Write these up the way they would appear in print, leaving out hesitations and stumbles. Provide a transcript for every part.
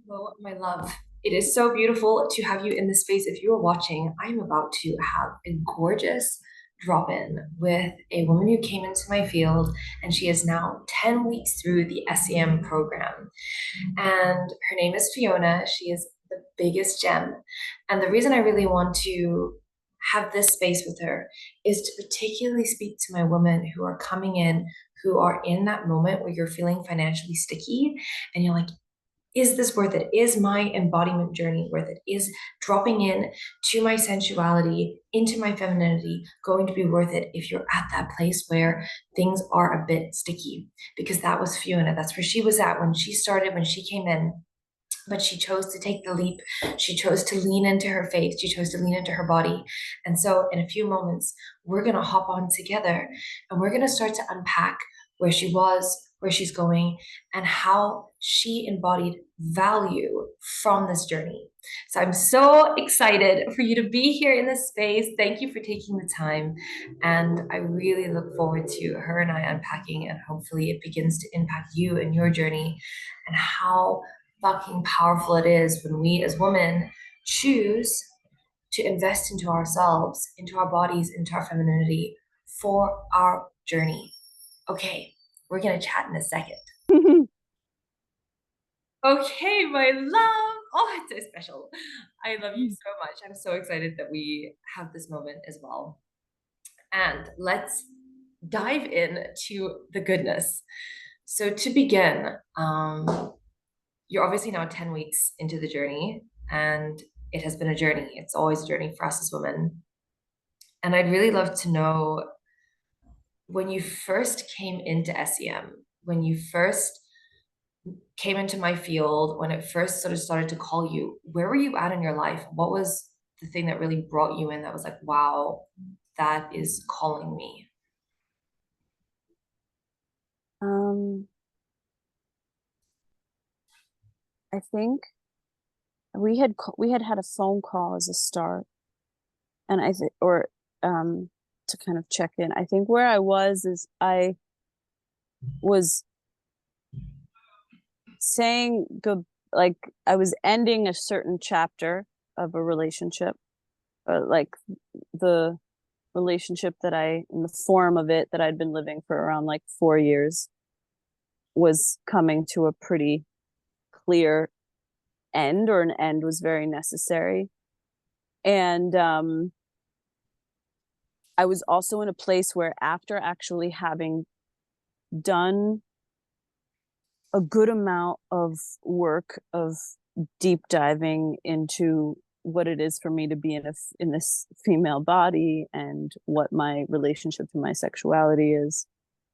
Well, my love, it is so beautiful to have you in this space. If you are watching, I'm about to have a gorgeous drop in with a woman who came into my field, and she is now 10 weeks through the SEM program. And her name is Fiona. She is the biggest gem. And the reason I really want to have this space with her is to particularly speak to my women who are coming in, who are in that moment where you're feeling financially sticky and you're like, is this worth it? Is my embodiment journey worth it? Is dropping in to my sensuality, into my femininity, going to be worth it if you're at that place where things are a bit sticky? Because that was Fiona. That's where she was at when she started, when she came in. But she chose to take the leap. She chose to lean into her faith. She chose to lean into her body. And so, in a few moments, we're going to hop on together and we're going to start to unpack where she was, where she's going, and how she embodied value from this journey. So, I'm so excited for you to be here in this space. Thank you for taking the time. And I really look forward to her and I unpacking, and hopefully, it begins to impact you and your journey and how fucking powerful it is when we as women choose to invest into ourselves, into our bodies, into our femininity for our journey. Okay, we're gonna chat in a second. Okay, my love. Oh, it's so special. I love you so much. I'm so excited that we have this moment as well. And let's dive in to the goodness. So to begin, you're obviously now 10 weeks into the journey, and it has been a journey. It's always a journey for us as women. And I'd really love to know when you first came into SEM, when you first came into my field, when it first sort of started to call you, where were you at in your life? What was the thing that really brought you in that was like, wow, that is calling me? Um, I think we had a phone call as a start, and I think or to kind of check in. I think where I was is I was saying good, like I was ending a certain chapter of a relationship, like the relationship that in the form of it that I'd been living for around like 4 years was coming to a pretty clear end, or an end was very necessary. And I was also in a place where, after actually having done a good amount of work of deep diving into what it is for me to be in this female body and what my relationship to my sexuality is,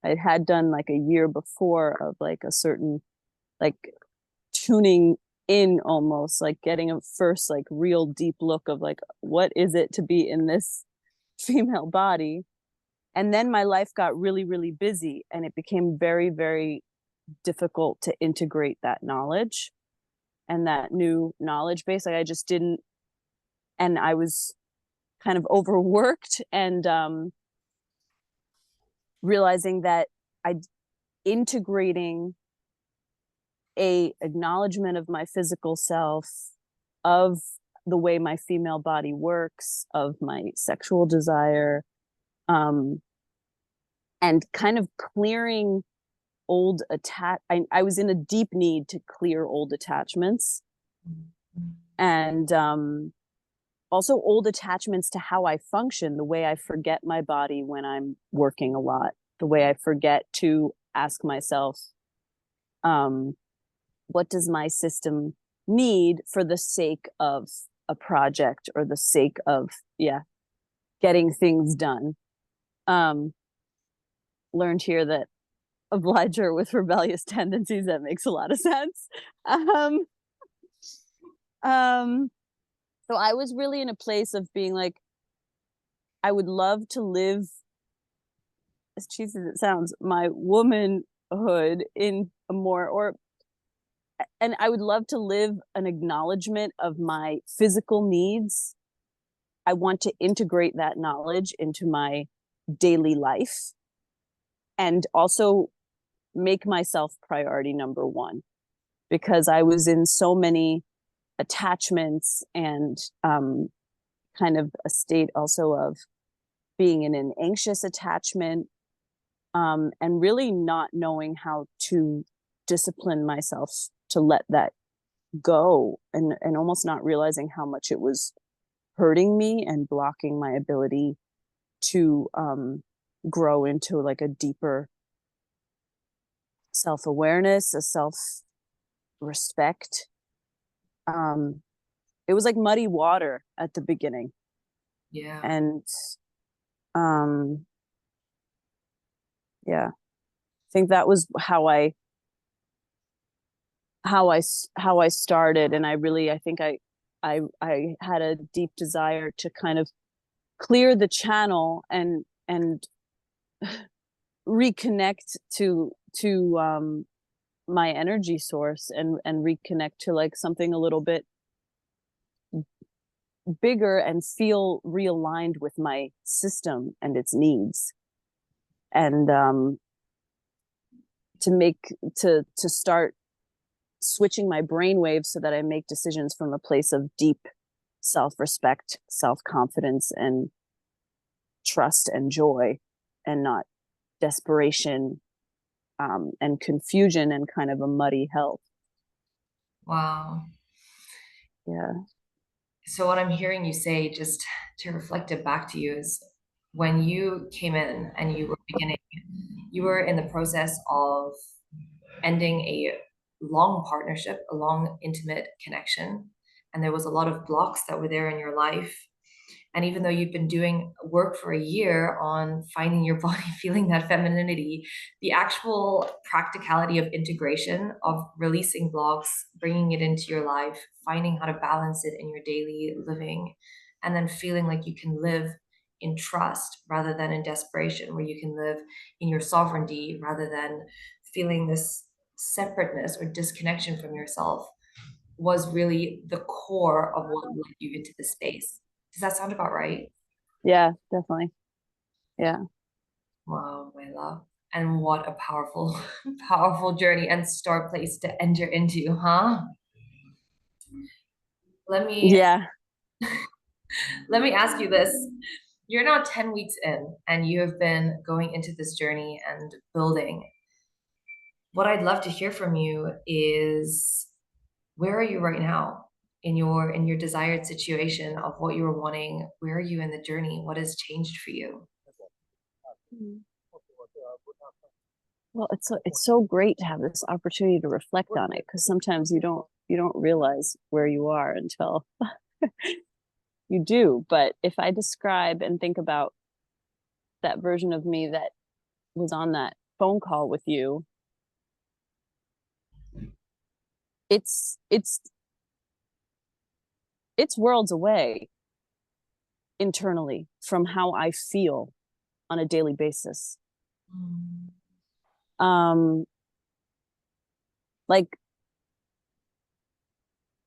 I had done like a year before of like a certain, like, tuning in, almost like getting a first like real deep look of like, what is it to be in this female body. And then my life got really, really busy, and it became very, very difficult to integrate that knowledge and that new knowledge base. Like, I just didn't, and I was kind of overworked, and realizing that I integrating a acknowledgement of my physical self, of the way my female body works, of my sexual desire, um, and kind of clearing I was in a deep need to clear old attachments, and also old attachments to how I function, the way I forget my body when I'm working a lot, the way I forget to ask myself, what does my system need for the sake of a project, or the sake of, yeah, getting things done. um Learned here that obliger with rebellious tendencies, that makes a lot of sense. um um so I was really in a place of being like, I would love to live, as cheesy as it sounds, my womanhood in a more, or and I would love to live an acknowledgement of my physical needs. I want to integrate that knowledge into my daily life, and also make myself priority number one, because I was in so many attachments and kind of a state also of being in an anxious attachment, and really not knowing how to discipline myself to let that go, and almost not realizing how much it was hurting me and blocking my ability to grow into like a deeper self-awareness, a self-respect. um it was like muddy water at the beginning, Yeah. and um yeah, I think that was how I started. And I think I had a deep desire to kind of clear the channel and reconnect to my energy source, and reconnect to like something a little bit bigger and feel realigned with my system and its needs, and to start switching my brain waves so that I make decisions from a place of deep self-respect, self-confidence, and trust and joy, and not desperation, and confusion and kind of a muddy health. Wow. Yeah. So what I'm hearing you say, just to reflect it back to you, is when you came in and you were beginning, you were in the process of ending a long partnership, a long intimate connection, and there was a lot of blocks that were there in your life. And even though you've been doing work for a year on finding your body, feeling that femininity, the actual practicality of integration, of releasing blocks, bringing it into your life, finding how to balance it in your daily living, and then feeling like you can live in trust rather than in desperation, where you can live in your sovereignty rather than feeling this separateness or disconnection from yourself, was really the core of what led you into the space. Does that sound about right? Yeah, definitely. Yeah. Wow, my love. And what a powerful, powerful journey and start place to enter into, huh? Let me Yeah. let me ask you this. You're now 10 weeks in and you have been going into this journey and building. What I'd love to hear from you is, where are you right now in your desired situation of what you were wanting? Where are you in the journey? What has changed for you? Well, it's so great to have this opportunity to reflect on it, because sometimes you don't realize where you are until you do. But if I describe and think about that version of me that was on that phone call with you, it's it's worlds away internally from how I feel on a daily basis. Mm. Um, like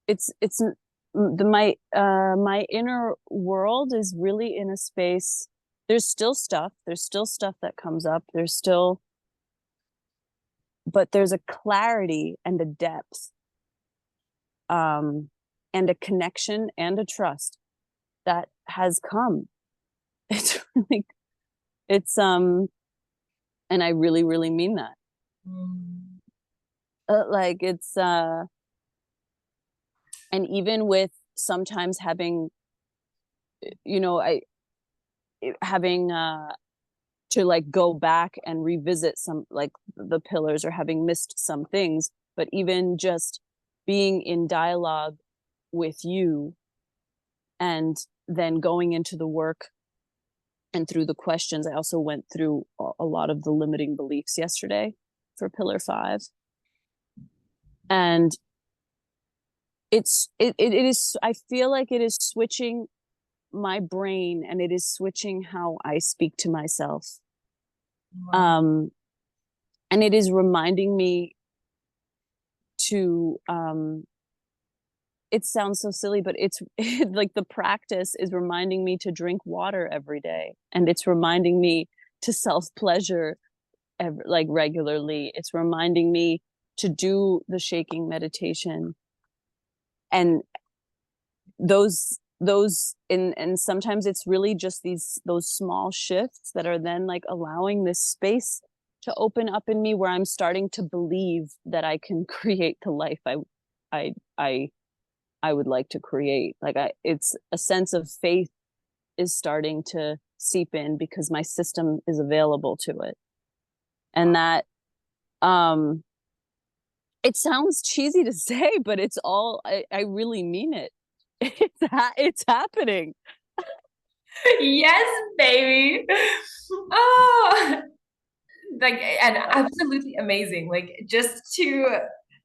it's my inner world is really in a space. There's still stuff that comes up. But there's a clarity and a depth, um, and a connection and a trust that has come. It's really, it's and I really, really mean that. Mm. Like and even with sometimes having, I having to like go back and revisit some like the pillars, or having missed some things, but even just being in dialogue with you, and then going into the work and through the questions. I also went through a lot of the limiting beliefs yesterday for pillar 5, and it is, I feel like it is switching my brain, and it is switching how I speak to myself. Wow. um and it is reminding me to it sounds so silly, but it's like the practice is reminding me to drink water every day, and it's reminding me to self pleasure like regularly. It's reminding me to do the shaking meditation. And and sometimes it's really just those small shifts that are then like allowing this space to open up in me, where I'm starting to believe that I can create the life I I I would like to create. Like it's a sense of faith is starting to seep in because my system is available to it. And that um it sounds cheesy to say, but it's all I really mean it. It's happening. Yes, baby. Oh, like, and absolutely amazing. Like, just to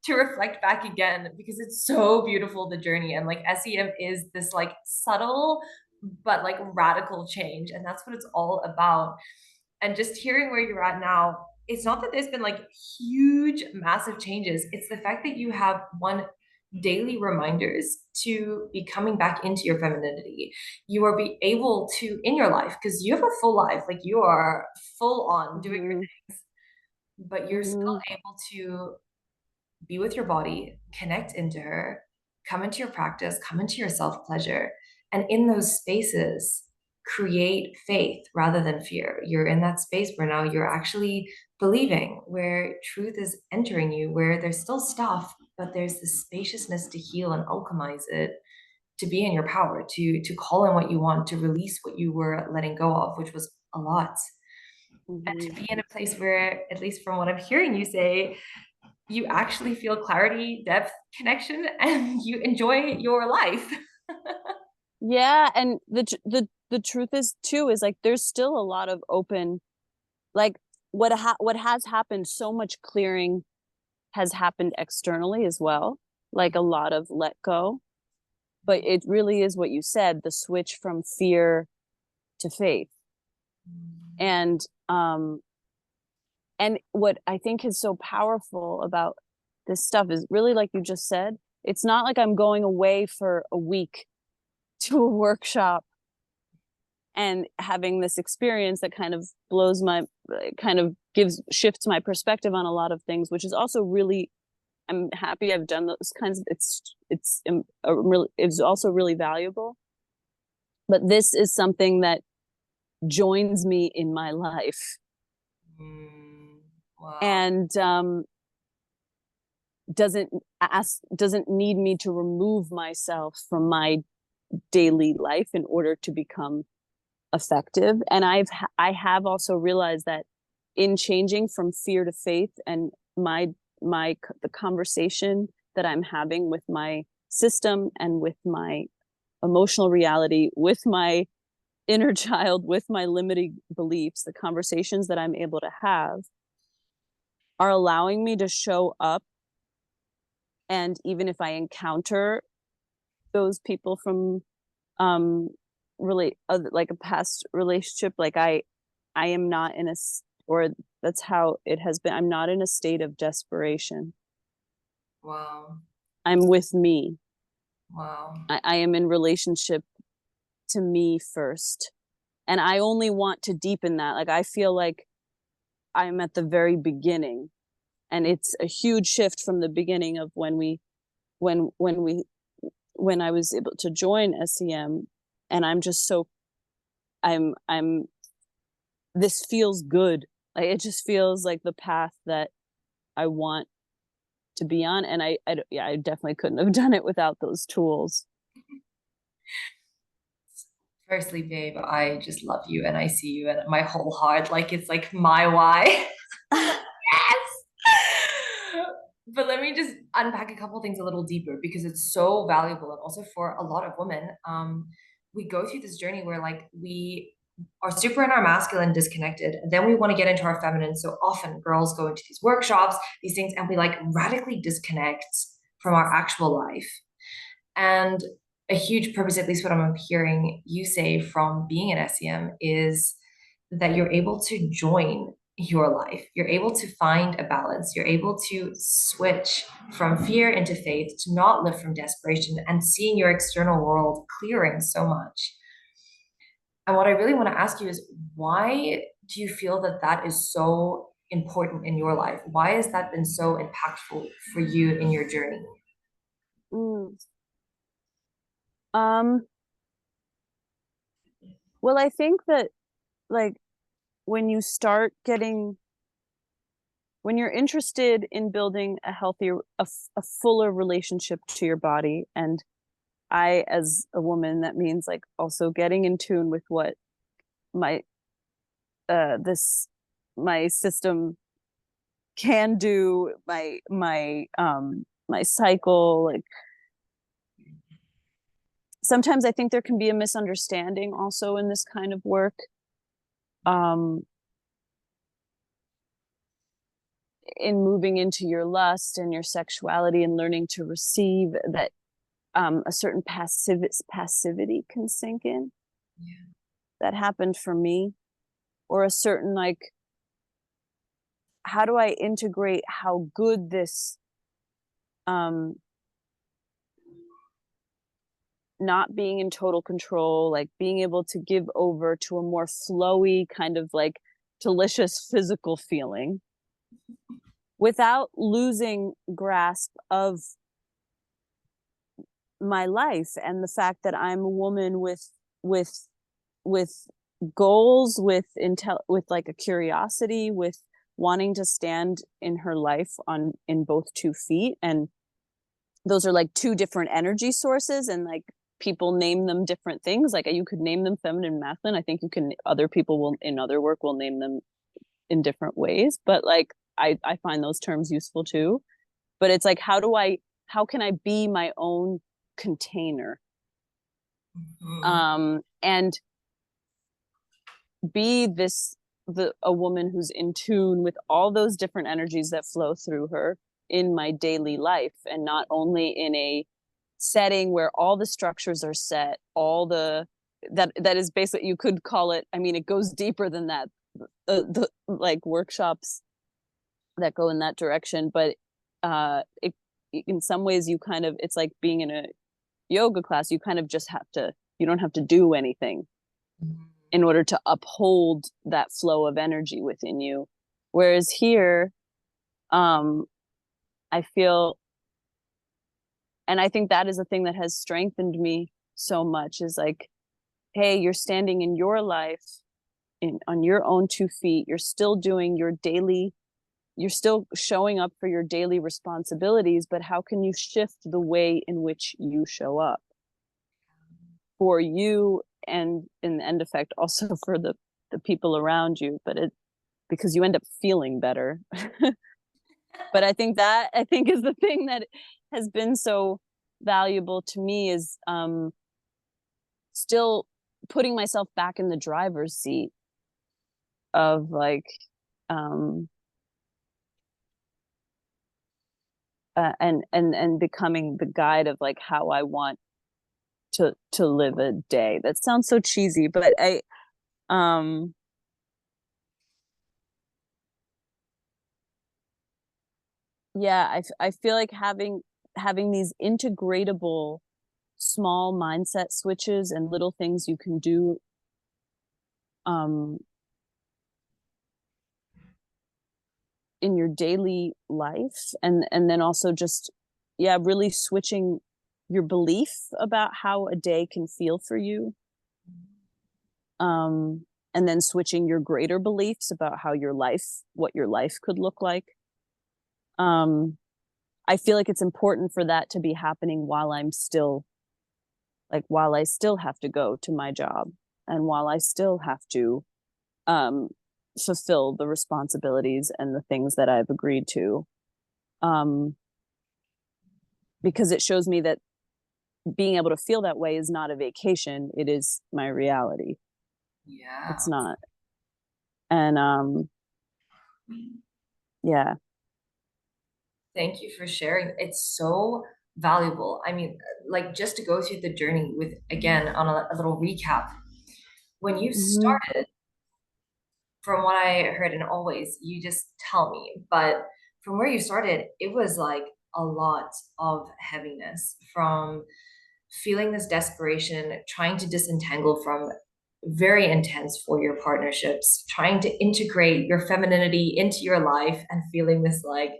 reflect back again, because it's so beautiful, the journey. And like SEM is this like subtle but like radical change, and that's what it's all about. And just hearing where you're at now, it's not that there's been like huge massive changes, it's the fact that you have one, daily reminders to be coming back into your femininity. You are be able to in your life, because you have a full life, like you are full on doing your Mm-hmm. things, but you're still Mm-hmm. able to be with your body, connect into her, come into your practice, come into your self pleasure. And in those spaces, create faith rather than fear. You're in that space where now you're actually believing, where truth is entering you, where there's still stuff, but there's this spaciousness to heal and alchemize it, to be in your power, to call in what you want, to release what you were letting go of, which was a lot. And Mm-hmm. to be in a place where, at least from what I'm hearing you say, you actually feel clarity, depth, connection, and you enjoy your life. Yeah, and the truth is too is like there's still a lot of open, like what has happened, so much clearing has happened externally as well, like a lot of let go. But it really is what you said, the switch from fear to faith. And and what I think is so powerful about this stuff is really, like you just said, it's not like I'm going away for a week to a workshop and having this experience that kind of blows my, kind of gives shifts my perspective on a lot of things, which is also really, I'm happy I've done those kinds of, it's also really valuable. But this is something that joins me in my life, Mm, wow. and doesn't need me to remove myself from my daily life in order to become effective. And I have also realized that in changing from fear to faith, and the conversation that I'm having with my system and with my emotional reality, with my inner child, with my limiting beliefs, the conversations that I'm able to have are allowing me to show up. And even if I encounter those people from really like a past relationship, like I am not in a, or that's how it has been, I'm not in a state of desperation. Wow. I'm with me. Wow. I am in relationship to me first, and I only want to deepen that. Like I feel like I'm at the very beginning, and it's a huge shift from the beginning of when we when I was able to join SEM. And I'm just so, I'm this feels good. Like it just feels like the path that I want to be on. And yeah, I definitely couldn't have done it without those tools. Firstly, babe, I just love you and I see you and my whole heart, like it's like my why. Like, yes. But let me just unpack a couple things a little deeper, because it's so valuable. And also for a lot of women, we go through this journey where like we are super in our masculine, disconnected, and then we want to get into our feminine. So often girls go into these workshops, these things, and we like radically disconnect from our actual life. And a huge purpose, at least what I'm hearing you say from being at SEM, is that you're able to join your life. You're able to find a balance. You're able to switch from fear into faith, to not live from desperation, and seeing your external world clearing so much. And what I really want to ask you is, why do you feel that that is so important in your life? Why has that been so impactful for you in your journey? Mm. Um, well, I think that like when you start getting when you're interested in building a healthier, a fuller relationship to your body, and I, as a woman, that means like also getting in tune with what my this my system can do, my cycle. Like sometimes I think there can be a misunderstanding also in this kind of work. Um, in moving into your lust and your sexuality and learning to receive that, a certain passivity can sink in. Yeah. That happened for me. Or a certain like, how do I integrate how good this, um not being in total control, like being able to give over to a more flowy kind of like delicious physical feeling without losing grasp of my life and the fact that I'm a woman with with goals, with like a curiosity, with wanting to stand in her life on in both 2 feet. And those are like two different energy sources, and like people name them different things. Like you could name them feminine and masculine. I think you can, other people will in other work will name them in different ways, but like I find those terms useful too. But it's like, how can I be my own container, Mhm. and be a woman who's in tune with all those different energies that flow through her in my daily life, and not only in a setting where all the structures are set, all the that is basically, you could call it, I mean it goes deeper than that, the like workshops that go in that direction. But it, in some ways, you kind of, it's like being in a yoga class. You kind of just have to, you don't have to do anything in order to uphold that flow of energy within you. Whereas here, um I feel, and I think that is a thing that has strengthened me so much, is like, hey, you're standing in your life on your own 2 feet. You're still doing your daily, you're still showing up for your daily responsibilities, but how can you shift the way in which you show up for you, and in the end effect also for the people around you, but it, because you end up feeling better. But I think is the thing that has been so valuable to me, is still putting myself back in the driver's seat of like, um and becoming the guide of like how I want to live a day. That sounds so cheesy, but um yeah, I feel like having these integratable small mindset switches and little things you can do, um in your daily life, and then also just, yeah, really switching your belief about how a day can feel for you, um and then switching your greater beliefs about how your life, what your life could look like. um I feel like it's important for that to be happening while I'm still, like while I still have to go to my job, and while I still have to, um fulfill the responsibilities and the things that I've agreed to, um because it shows me that being able to feel that way is not a vacation, it is my reality. Yeah. It's not. And yeah. Thank you for sharing. It's so valuable. I mean, like just to go through the journey with, again, on a little recap. When you Mm-hmm. started, from what I heard, and always, you just tell me, but from where you started, it was like a lot of heaviness from feeling this desperation, trying to disentangle from very intense for your partnerships, trying to integrate your femininity into your life and feeling this like,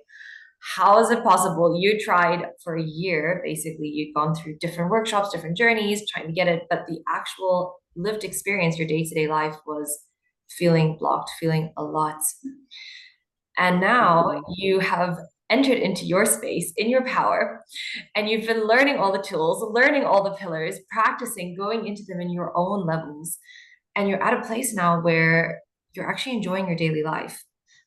how is it possible? You tried for a year, basically, you'd gone through different workshops, different journeys, trying to get it, but the actual lived experience, your day-to-day life was feeling blocked, feeling a lot. And now Mm-hmm. you have entered into your space in your power, and you've been learning all the tools, learning all the pillars, practicing, going into them in your own levels. And you're at a place now where you're actually enjoying your daily life,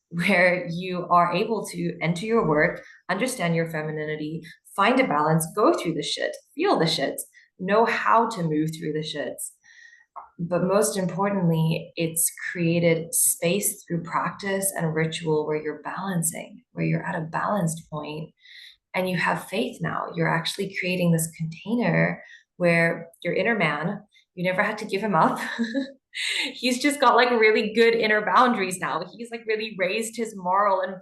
where you are able to enter your work, understand your femininity, find a balance, go through the shit, feel the shit, know how to move through the shits. But most importantly, it's created space through practice and ritual where you're balancing, where you're at a balanced point and you have faith now. You're actually creating this container where your inner man, you never had to give him up. He's just got like really good inner boundaries now. He's like really raised his moral and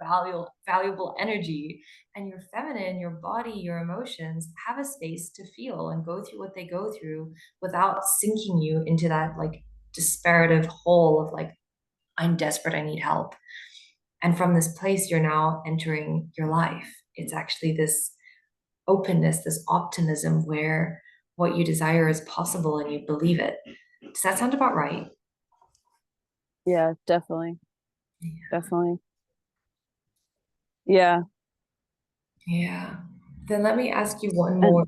valuable energy. And your feminine, your body, your emotions have a space to feel and go through what they go through without sinking you into that like disparative hole of like, I'm desperate, I need help. And from this place, you're now entering your life. It's actually this openness, this optimism where what you desire is possible and you believe it. Does that sound about right? Yeah, definitely. Definitely. Yeah. Yeah. Then let me ask you one And more.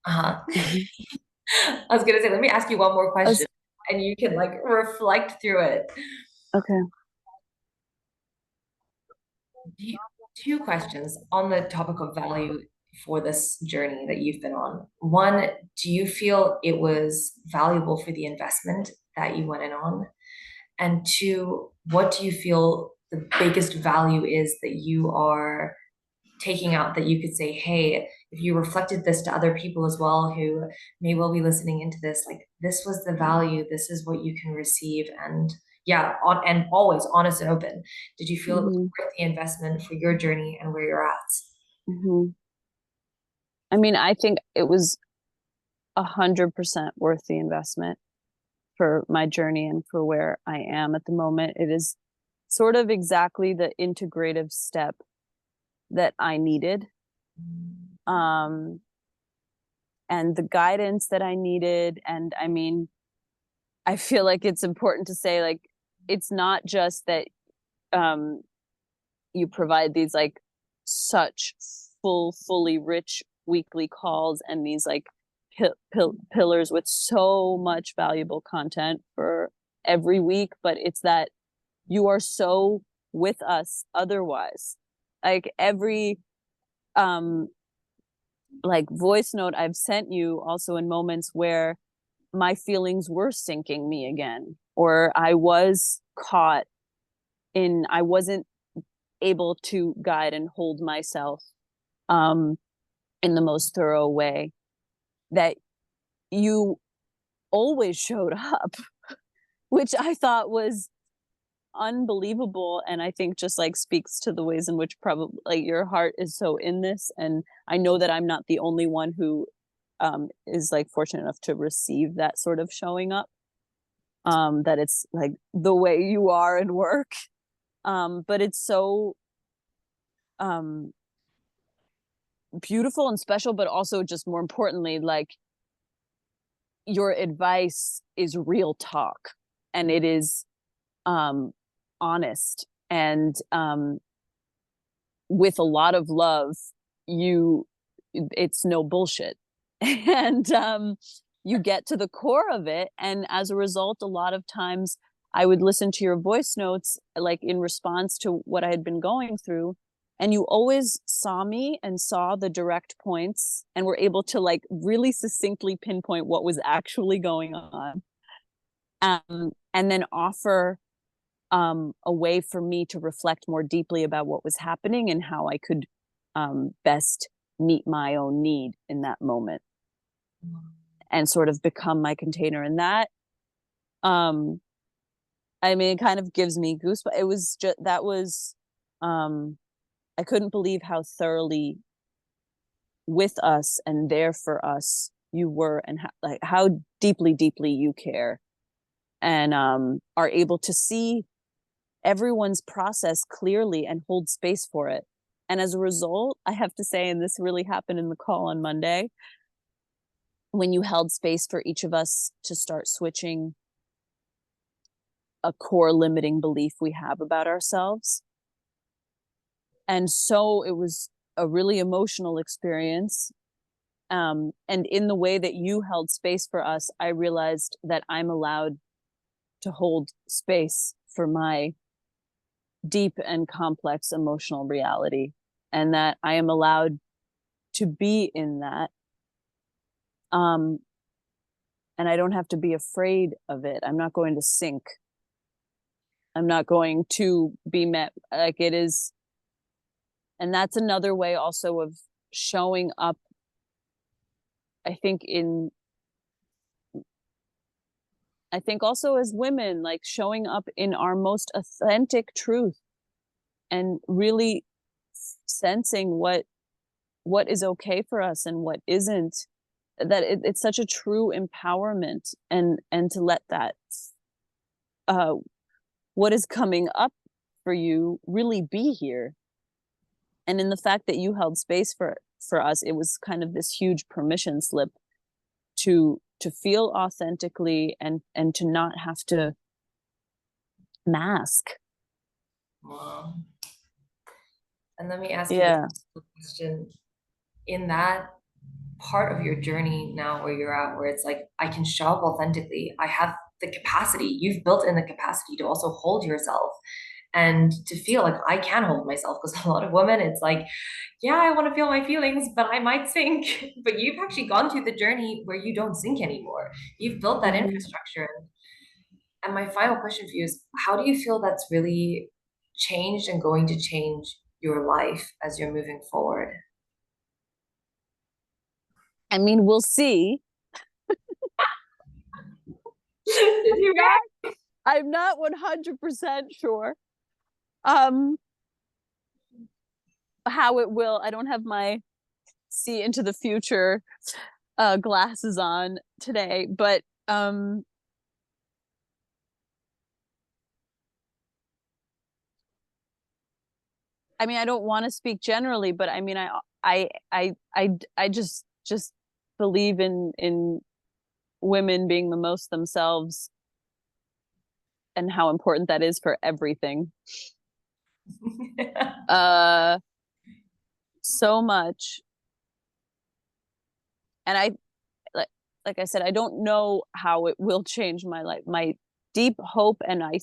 Uh-huh. mhm. I was gonna say, let me ask you one more I question was, and you can like reflect through it. okay. Do you- Two questions on the topic of value for this journey that you've been on. One, do you feel it was valuable for the investment that you went in on? And two, what do you feel the biggest value is that you are taking out that you could say, hey, if you reflected this to other people as well who may well be listening into this, like this was the value, this is what you can receive. And yeah, and always honest and open. Did you feel it was Hmm. worth the investment for your journey and where you're at? Hmm. I mean, I think it was 100% worth the investment for my journey and for where I am at the moment. It is sort of exactly the integrative step that I needed. Um, and the guidance that I needed. And I mean, I feel like it's important to say, like, it's not just that um, you provide these like such fully rich weekly calls and these like pillars with so much valuable content for every week, but it's that you are so with us otherwise. Like every um like voice note I've sent you, also in moments where my feelings were sinking me again, or I was caught in, I wasn't able to guide and hold myself um, in the most thorough way, that you always showed up, which I thought was unbelievable. And I think just like speaks to the ways in which probably like your heart is so in this. And I know that I'm not the only one who is like fortunate enough to receive that sort of showing up, that it's like the way you are in work. But it's so um, beautiful and special, but also just more importantly, like your advice is real talk and it is um, honest and with a lot of love. You, it's no bullshit. And you get to the core of it. And as a result, a lot of times I would listen to your voice notes, like in response to what I had been going through. And you always saw me and saw the direct points and were able to like really succinctly pinpoint what was actually going on. And then offer a way for me to reflect more deeply about what was happening and how I could best meet my own need in that moment and sort of become my container. And that, um, I mean, it kind of gives me goosebumps. It was just, that was, um, I couldn't believe how thoroughly with us and there for us you were, and how, like, how deeply, deeply you care. and are able to see everyone's process clearly and hold space for it. And as a result, I have to say, and this really happened in the call on Monday, when you held space for each of us to start switching a core limiting belief we have about ourselves. And so it was a really emotional experience. And in the way that you held space for us, I realized that I'm allowed to hold space for my deep and complex emotional reality, and that I am allowed to be in that. And I don't have to be afraid of it. I'm not going to sink. I'm not going to be met like it is. And that's another way also of showing up, I think, I think also as women, like showing up in our most authentic truth and really sensing what is okay for us and what isn't. That it's such a true empowerment, and to let that what is coming up for you really be here. And in the fact that you held space for us, it was kind of this huge permission slip to feel authentically and to not have to mask. Wow. And let me ask you this Yeah. question. In that part of your journey now where you're at, where it's like, I can show up authentically, I have the capacity, you've built in the capacity to also hold yourself and to feel like I can hold myself. Because a lot of women, it's like, yeah, I want to feel my feelings, but I might sink. But you've actually gone through the journey where you don't sink anymore. You've built that Mm-hmm. infrastructure. And my final question for you is, how do you feel that's really changed and going to change your life as you're moving forward? I mean, we'll see. Did you I'm not 100% sure um how it will. I don't have my see into the future glasses on today, but I mean, I don't want to speak generally, but I mean, I just believe in women being the most themselves and how important that is for everything. Uh, so much. And like I said, I don't know how it will change my life. My deep hope, and I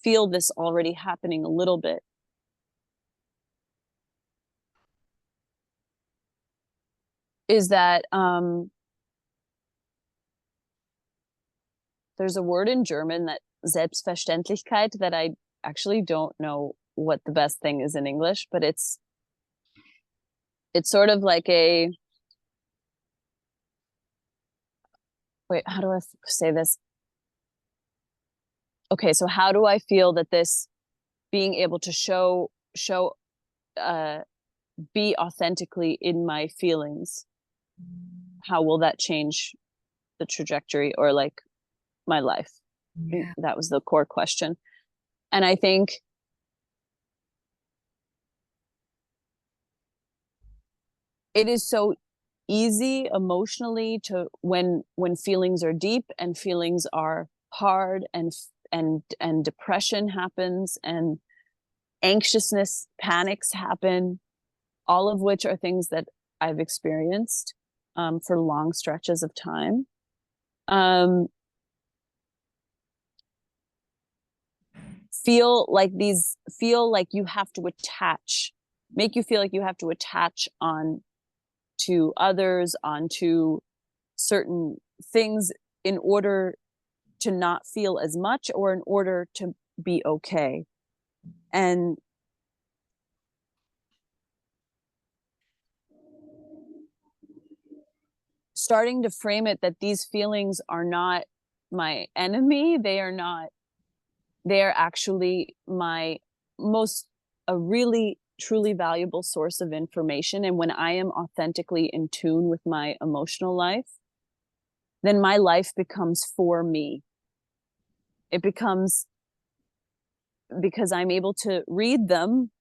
feel this already happening a little bit, is that there's a word in German, that Selbstverständlichkeit, that I actually don't know what the best thing is in English, but it's sort of like a, wait, how do I say this? Okay, so how do I feel that this being able to show uh be authentically in my feelings, how will that change the trajectory or like my life? Yeah. That was the core question. And I think it is so easy emotionally to, when feelings are deep and feelings are hard, and depression happens and anxiousness, panics happen, all of which are things that I've experienced for long stretches of time. Um, feel like you have to attach, make you feel like you have to attach on to others, onto certain things, in order to not feel as much, or in order to be okay. And starting to frame it that these feelings are not my enemy, they are not, they are actually my most, a really truly valuable source of information. And when I am authentically in tune with my emotional life, then my life becomes for me. It becomes, because I'm able to read them,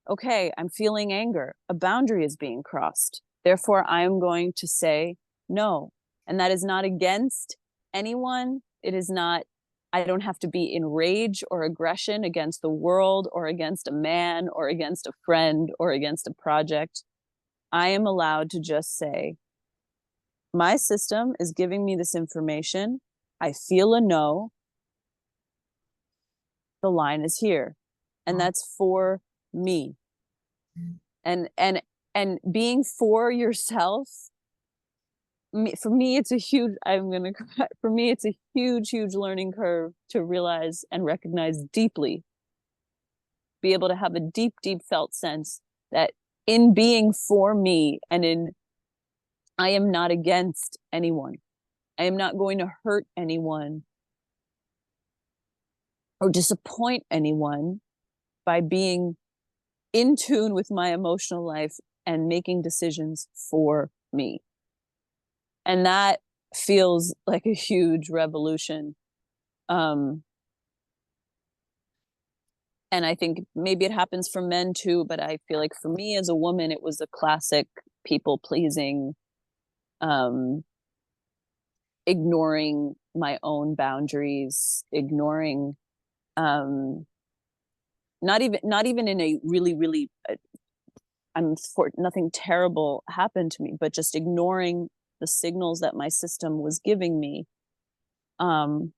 okay, I'm feeling anger. A boundary is being crossed. Therefore, I am going to say no. And that is not against anyone. It is not, I don't have to be in rage or aggression against the world or against a man or against a friend or against a project. I am allowed to just say, my system is giving me this information. I feel a no. The line is here. And that's for me. And being for yourself, for me it's a huge, I'm gonna cry, for me it's a huge learning curve to realize and recognize deeply, be able to have a deep felt sense that in being for me and in, I am not against anyone, I am not going to hurt anyone or disappoint anyone by being in tune with my emotional life and making decisions for me. And that feels like a huge revolution. Um, and I think maybe it happens for men too, but I feel like for me as a woman, it was a classic people pleasing, um, ignoring my own boundaries, ignoring, um, not even in a really, I'm for nothing terrible happened to me, but just ignoring the signals that my system was giving me. Um,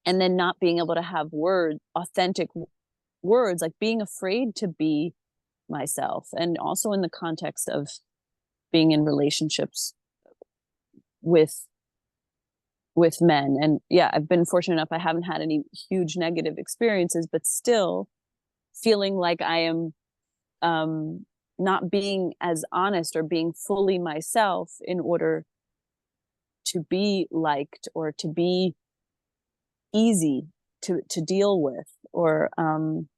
and then not being able to have authentic words, like being afraid to be myself. And also in the context of being in relationships with men. And yeah, I've been fortunate enough, I haven't had any huge negative experiences, but still feeling like I am, not being as honest or being fully myself in order to be liked or to be easy to deal with, or and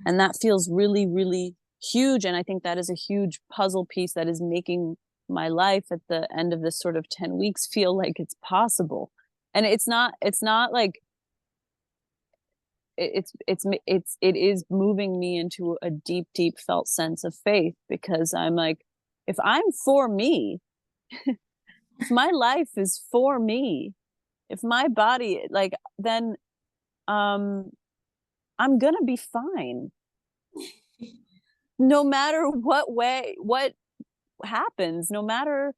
that feels really huge. And I think that is a huge puzzle piece that is making my life at the end of this sort of 10 weeks feel like it's possible. And it's not like it is moving me into a deep felt sense of faith, because I'm like, if I'm for me, if my life is for me, if my body, like, then um I'm gonna be fine, no matter what happens, no matter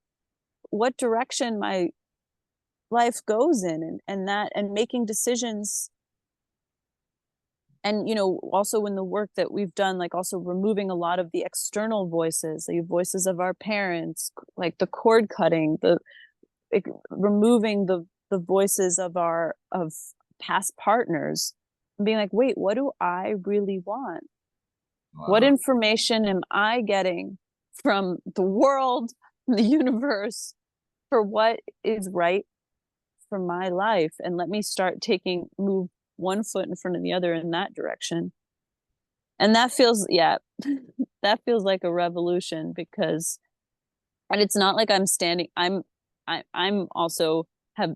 what direction my life goes in. And making decisions. And also in the work that we've done, like also removing a lot of the external voices, the voices of our parents, like the cord cutting, like, removing the voices of past partners, and being like, wait, what do I really want? What Wow. information am I getting from the world, the universe, for what is right for my life? And let me start move one foot in front of the other in that direction. And that feels, yeah, that feels like a revolution, because, and it's not like I'm standing, I'm also have,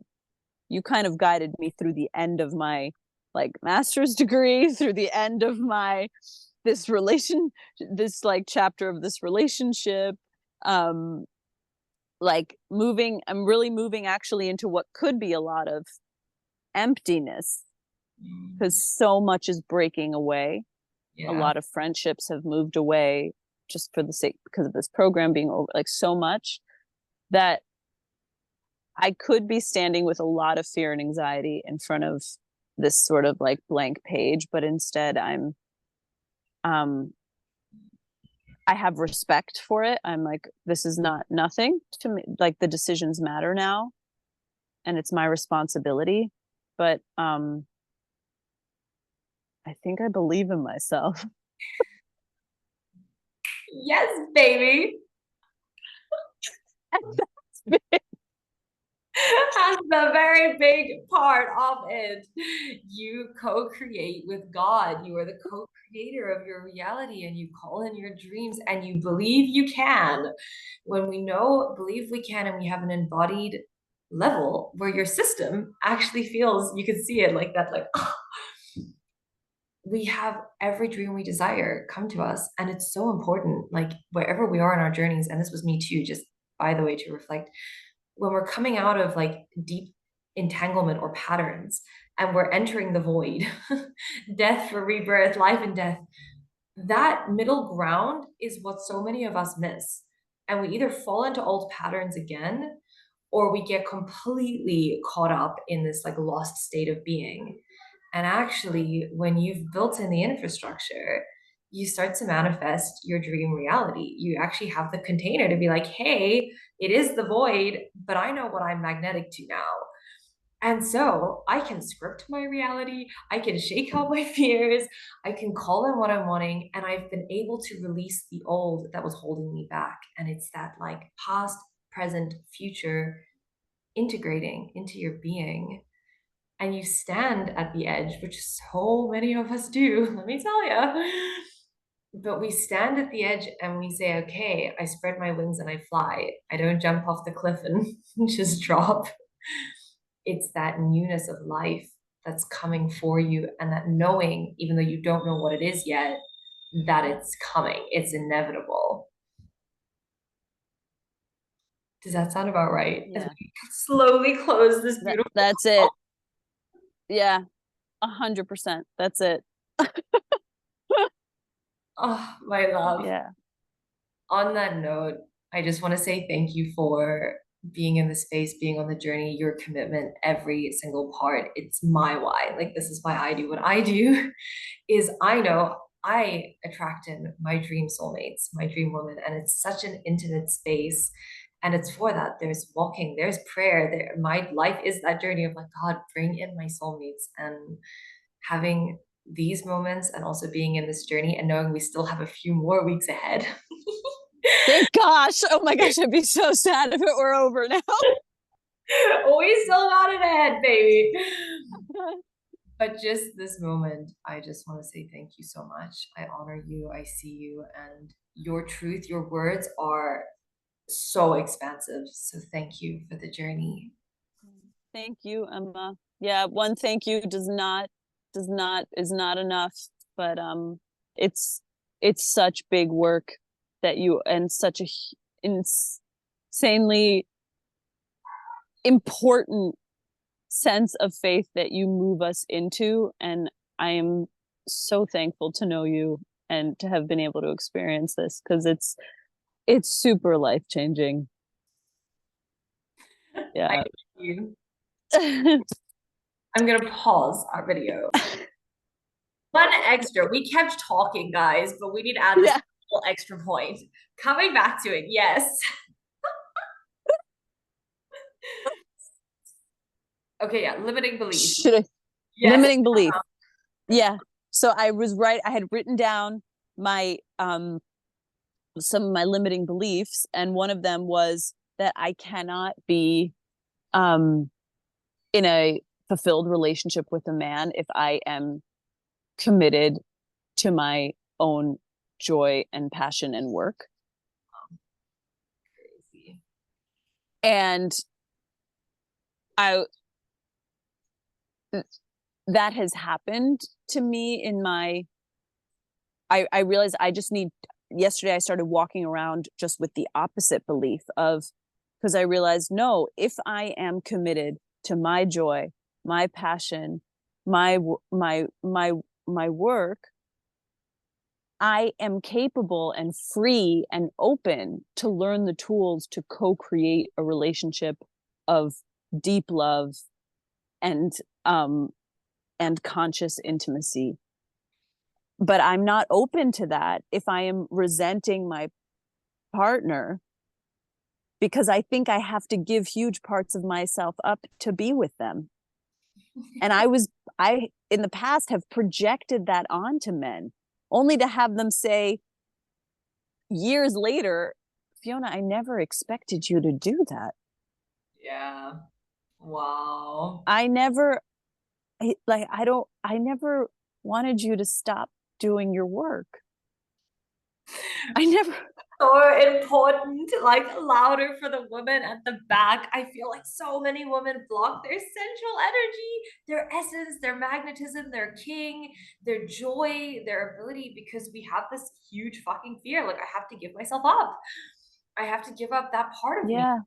you kind of guided me through the end of my like master's degree, through the end of my this like chapter of this relationship, um like moving, I'm really moving actually into what could be a lot of emptiness, because so much is breaking away. A Yeah. lot of friendships have moved away just for the sake, because of this program being over, like so much that I could be standing with a lot of fear and anxiety in front of this sort of like blank page, but instead um I have respect for it. I'm like, this is not nothing to me. Like, the decisions matter now, and it's my responsibility. But I think I believe in myself. Yes, baby. That's the very big part of it. You co-create with God. You are the co-creator of your reality, and you call in your dreams and you believe you can. When we know, believe we can, and we have an embodied level where your system actually feels, you can see it like that, like, oh, we have every dream we desire come to us. And it's so important, like wherever we are in our journeys, and this was me too, just by the way, to reflect, when we're coming out of like deep entanglement or patterns and we're entering the void, death for rebirth, life and death, that middle ground is what so many of us miss. And we either fall into old patterns again, or we get completely caught up in this like lost state of being. And actually, when you've built in the infrastructure, you start to manifest your dream reality. You actually have the container to be like, hey, it is the void, but I know what I'm magnetic to now. And so I can script my reality, I can shake out my fears, I can call in what I'm wanting, and I've been able to release the old that was holding me back. And it's that like past, present, future integrating into your being. And you stand at the edge, which so many of us do, let me tell you. But we stand at the edge and we say, okay, I spread my wings and I fly. I don't jump off the cliff and just drop. It's that newness of life that's coming for you, and that knowing, even though you don't know what it is yet, that it's coming, it's inevitable. Does that sound about right? As Yeah. we slowly close this beautiful That's call. it. Yeah. 100%. That's it. Oh, my love. Yeah. On that note, I just want to say thank you for being in the space, being on the journey, your commitment, every single part. It's my why. Like, this is why I do what I do, is I know I attract in my dream soulmates, my dream woman, and it's such an intimate space. And it's for that. There's walking, there's prayer. There, my life is that journey of like, God, bring in my soulmates, and having these moments and also being in this journey and knowing we still have a few more weeks ahead. Thank gosh. Oh my gosh, I'd be so sad if it were over now. We still got it ahead, baby. But just this moment, I just want to say thank you so much. I honor you, I see you, and your truth, your words are so expansive. So thank you for the journey. Thank you, Emma. Yeah, one thank you is not enough, but it's it's such big work that you, and such a insanely important sense of faith that you move us into, and I am so thankful to know you and to have been able to experience this, because it's super life changing. I Yeah. thank you. I'm gonna pause our video. One extra. We kept talking, guys, but we need to add this Yeah. little extra point. Coming back to it, yes. Okay, yeah, limiting belief. Should I, Yes. limiting belief. Yeah. So I was right. I had written down my some of my limiting beliefs, and one of them was that I cannot be um in a fulfilled relationship with a man if I am committed to my own joy and passion and work. Crazy. And I that has happened to me in my I realized I just need, yesterday I started walking around just with the opposite belief of, because I realized, no, if I am committed to my joy, my passion, my my work, I am capable and free and open to learn the tools to co-create a relationship of deep love and um and conscious intimacy. But I'm not open to that if I am resenting my partner, because I think I have to give huge parts of myself up to be with them. And I in the past have projected that onto men, only to have them say years later, Fiona, I never expected you to do that. Yeah. Wow. I never, like, I never wanted you to stop doing your work. I never, so important, like louder for the women at the back. I feel like so many women block their central energy, their essence, their magnetism, their king, their joy, their ability, because we have this huge fucking fear. Like, I have to give myself up. I have to give up that part of me. Yeah,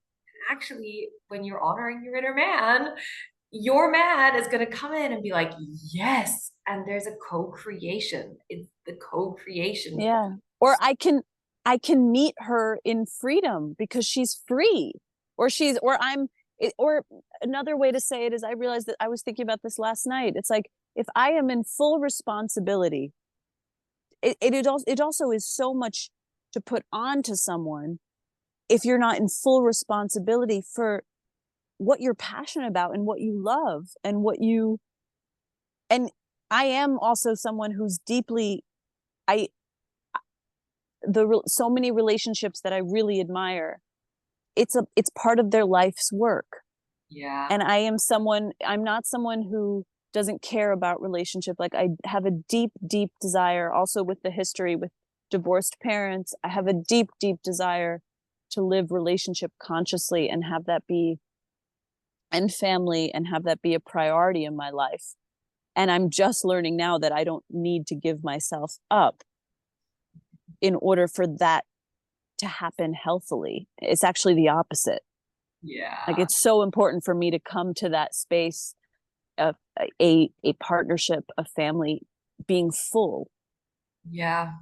Actually, when you're honoring your inner man, your man is going to come in and be like, yes. And there's a co creation. It's the co creation. yeah. Or I can meet her in freedom because she's free, or she's or I'm or another way to say it is, I realized that I was thinking about this last night. It's like, if I am in full responsibility, it also is so much to put on to someone if you're not in full responsibility for what you're passionate about and what you love and what you and I am also someone who's deeply, I so many relationships that I really admire, it's part of their life's work. Yeah. And I'm not someone who doesn't care about relationship. Like, I have a deep desire, also with the history with divorced parents. I have a deep desire to live relationship consciously and have that be, and family, and have that be a priority in my life. And I'm just learning now that I don't need to give myself up in order for that to happen healthily. It's actually the opposite. Like, Yeah. it's so important for me to come to that space of a partnership, a family being full. Yeah.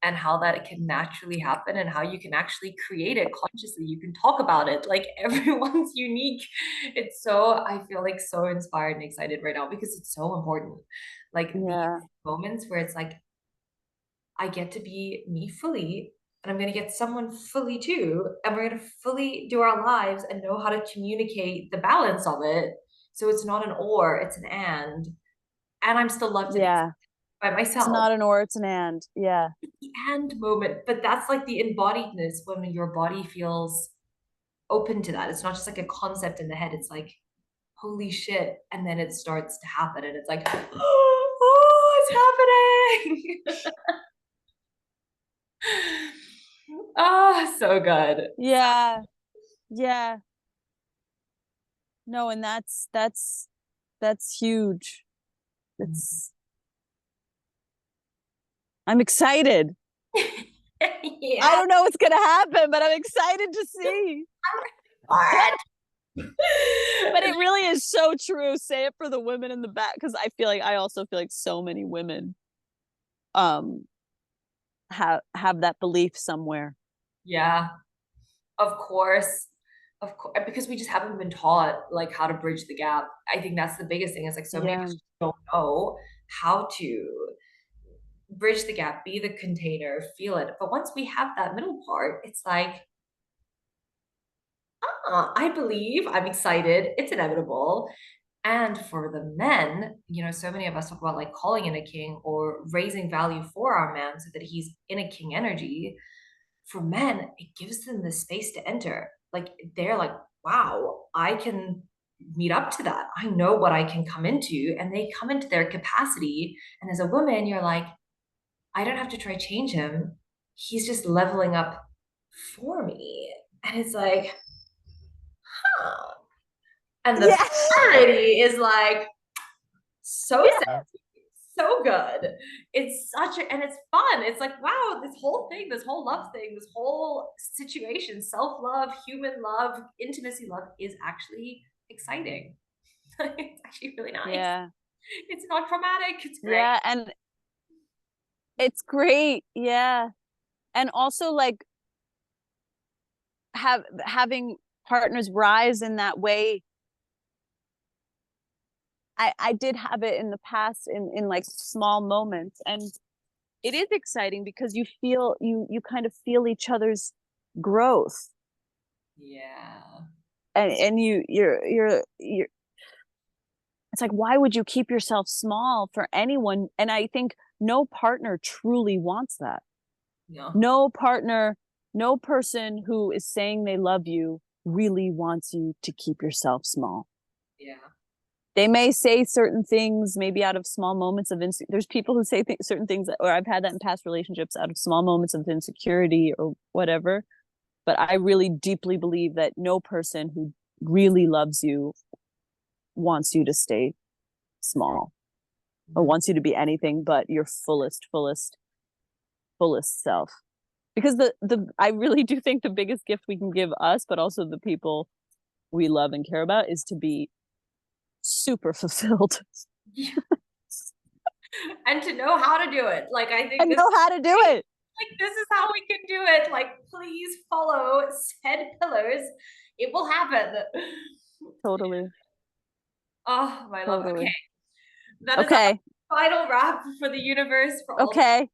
And how that can naturally happen and how you can actually create it consciously. You can talk about it. Like, everyone's unique. It's so, I feel like so inspired and excited right now because it's so important. Like, these Yeah. moments where it's like, I get to be me fully, and I'm going to get someone fully too. And we're going to fully do our lives and know how to communicate the balance of it. So it's not an or, it's an and. And I'm still loved and accepted Yeah. by It's myself. not an or, it's an and. Yeah. The and moment, but that's like the embodiedness when your body feels open to that. It's not just like a concept in the head. It's like, holy shit. And then it starts to happen and it's like, oh, it's happening. Oh, so good. Yeah. Yeah. No, and that's huge. It's I'm excited. I Yeah. don't know what's gonna happen, but I'm excited to see. But it really is so true. Say it for the women in the back, because I also feel like so many women um have that belief somewhere. Yeah, of course. Of course, because we just haven't been taught like how to bridge the gap. I think that's the biggest thing. Is like so many of Yeah. us don't know how to bridge the gap, be the container, feel it. But once we have that middle part, it's like, I believe, I'm excited, it's inevitable. And for the men, so many of us talk about like calling in a king or raising value for our man so that he's in a king energy. For men, it gives them the space to enter. Like, they're like, wow, I can meet up to that. I know what I can come into. And they come into their capacity. And as a woman, you're like, I don't have to try change him. He's just leveling up for me. And it's like, huh. And the Yeah. polarity is like so Yeah. sexy, so good. It's such a, and it's fun. It's like, wow, this whole thing, this whole love thing, this whole situation, self-love, human love, intimacy love is actually exciting. It's actually really nice. Yeah. It's not traumatic. It's great. Yeah. And it's great. Yeah. And also, like, having partners rise in that way. I did have it in the past in like small moments, and it is exciting because you kind of feel each other's growth. Yeah. And you're it's like, why would you keep yourself small for anyone? And I think no partner truly wants that. No. No partner, no person who is saying they love you really wants you to keep yourself small. Yeah. They may say certain things maybe out of small moments of there's people who say certain things, or I've had that in past relationships, out of small moments of insecurity or whatever. But I really deeply believe that no person who really loves you wants you to stay small or Mhm. wants you to be anything but your fullest self. Because the I really do think the biggest gift we can give us, but also the people we love and care about, is to be super fulfilled Yeah. And to know how to do it. Like, I think and this is know how to do great. it. Like, this is how we can do it. Like, please follow said pillars. It will happen. Totally, Oh, my love. Okay. totally. That is our Okay, final wrap for the universe, for all. okay.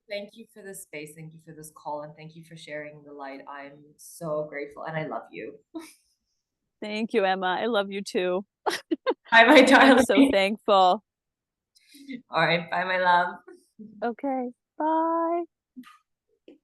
Thank you for this space. Thank you for this call. And thank you for sharing the light. I'm so grateful. And I love you. Thank you, Emma. I love you too. Bye, my I'm darling. so thankful. All right. Bye, my love. Okay, bye.